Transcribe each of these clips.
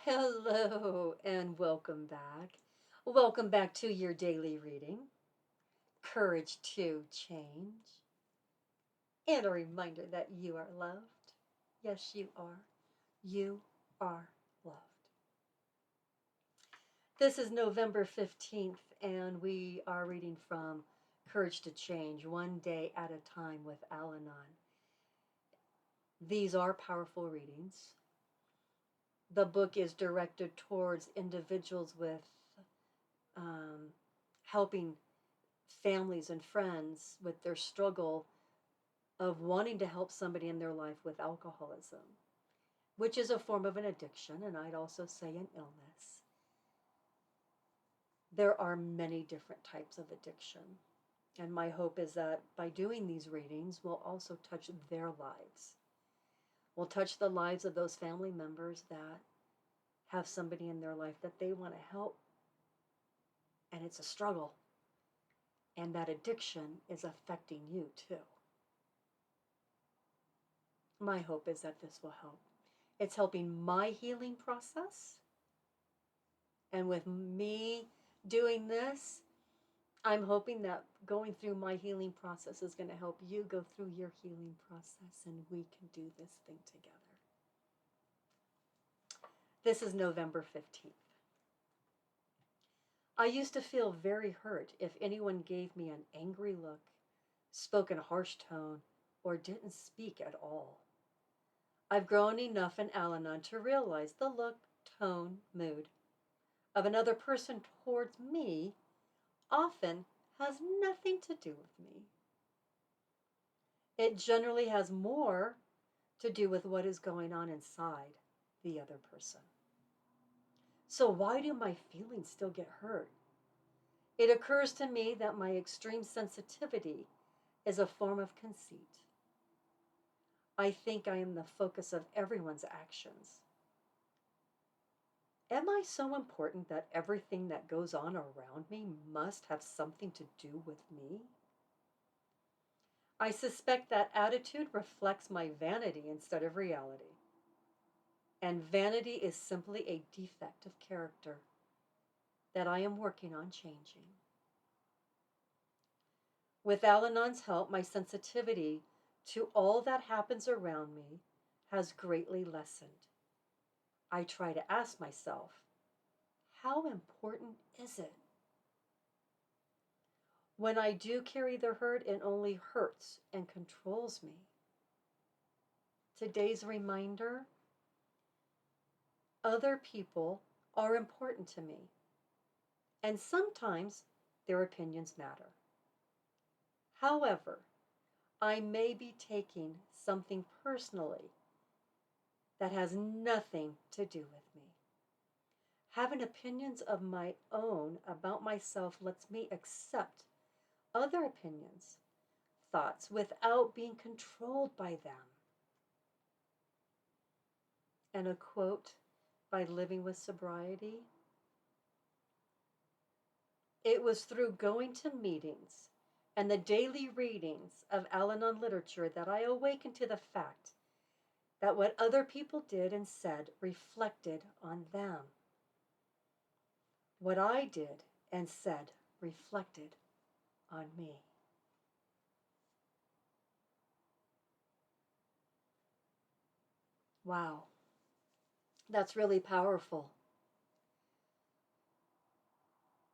Hello and welcome back. Welcome back to your daily reading, Courage to Change, and a reminder that you are loved. Yes, you are. You are loved. This is November 15th, and we are reading from Courage to Change, One Day at a Time with Al-Anon. These are powerful readings. The book is directed towards individuals with um, helping families and friends with their struggle of wanting to help somebody in their life with alcoholism, which is a form of an addiction, and I'd also say an illness. There are many different types of addiction, and my hope is that by doing these readings, we'll also touch their lives. We'll touch the lives of those family members that have somebody in their life that they want to help, and it's a struggle. And that addiction is affecting you too. My hope is that this will help. It's helping my healing process. And with me doing this, I'm hoping that going through my healing process is going to help you go through your healing process, and we can do this thing together. This is November 15th. I used to feel very hurt if anyone gave me an angry look, spoke in a harsh tone, or didn't speak at all. I've grown enough in Al-Anon to realize the look, tone, mood of another person towards me often has nothing to do with me. It generally has more to do with what is going on inside the other person. So why do my feelings still get hurt? It occurs to me that my extreme sensitivity is a form of conceit. I think I am the focus of everyone's actions. Am I so important that everything that goes on around me must have something to do with me? I suspect that attitude reflects my vanity instead of reality. And vanity is simply a defect of character that I am working on changing. With Al-Anon's help, my sensitivity to all that happens around me has greatly lessened. I try to ask myself, how important is it? When I do carry the hurt, it only hurts and controls me. Today's reminder, other people are important to me, and sometimes their opinions matter. However, I may be taking something personally that has nothing to do with me. Having opinions of my own about myself lets me accept other opinions, thoughts, without being controlled by them. And a quote by Living with Sobriety: "It was through going to meetings and the daily readings of Al-Anon literature that I awakened to the fact that what other people did and said reflected on them. What I did and said reflected on me." Wow, that's really powerful.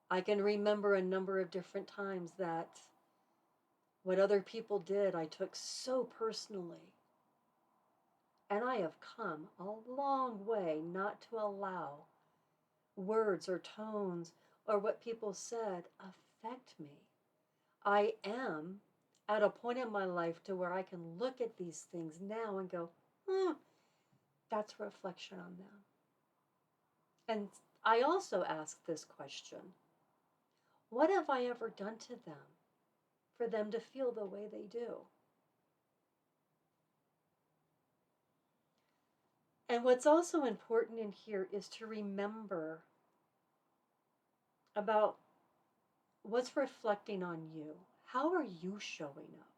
I can remember a number of different times that what other people did I took so personally. And I have come a long way not to allow words or tones or what people said affect me. I am at a point in my life to where I can look at these things now and go, that's a reflection on them. And I also ask this question: what have I ever done to them for them to feel the way they do? And what's also important in here is to remember about what's reflecting on you. How are you showing up?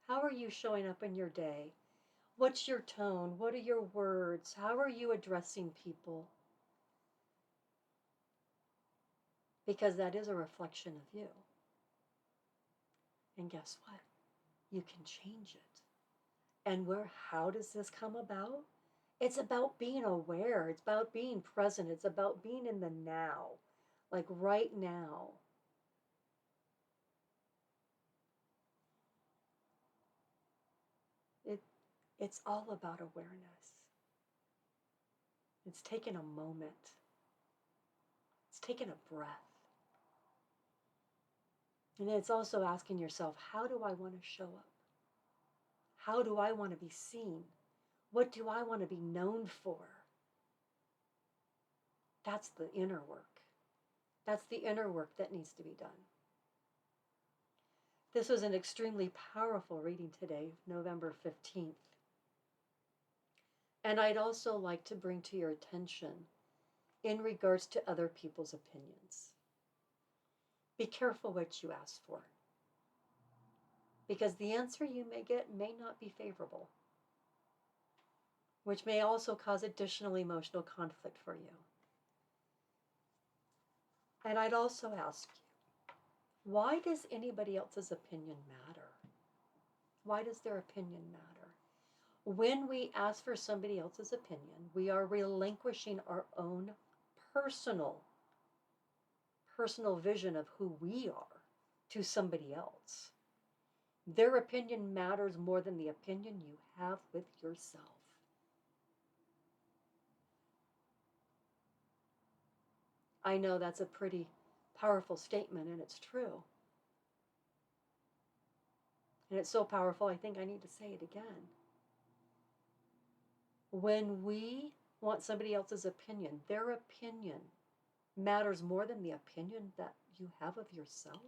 How are you showing up in your day? What's your tone? What are your words? How are you addressing people? Because that is a reflection of you. And guess what? You can change it. And how does this come about? It's about being aware. It's about being present. It's about being in the now, like right now. It, it's all about awareness. It's taking a moment. It's taking a breath. And it's also asking yourself, how do I want to show up? How do I want to be seen? What do I want to be known for? That's the inner work. That's the inner work that needs to be done. This was an extremely powerful reading today, November 15th. And I'd also like to bring to your attention in regards to other people's opinions. Be careful what you ask for, because the answer you may get may not be favorable, which may also cause additional emotional conflict for you. And I'd also ask you, why does anybody else's opinion matter? Why does their opinion matter? When we ask for somebody else's opinion, we are relinquishing our own personal vision of who we are to somebody else. Their opinion matters more than the opinion you have with yourself. I know that's a pretty powerful statement, and it's true. And it's so powerful, I think I need to say it again. When we want somebody else's opinion, their opinion matters more than the opinion that you have of yourself.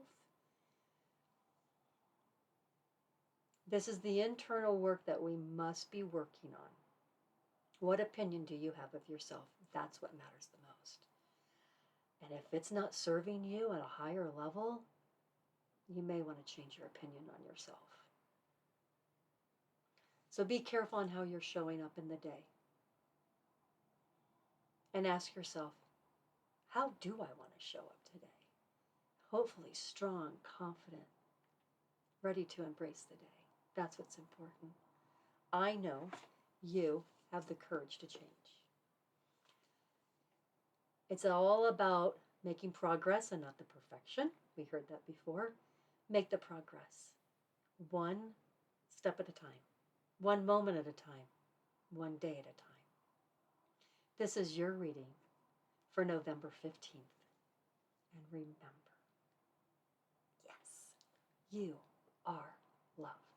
This is the internal work that we must be working on. What opinion do you have of yourself? That's what matters the most. And if it's not serving you at a higher level, you may want to change your opinion on yourself. So be careful on how you're showing up in the day. And ask yourself, how do I want to show up today? Hopefully strong, confident, ready to embrace the day. That's what's important. I know you have the courage to change. It's all about making progress and not the perfection. We heard that before. Make the progress. One step at a time. One moment at a time. One day at a time. This is your reading for November 15th. And remember, yes, you are loved.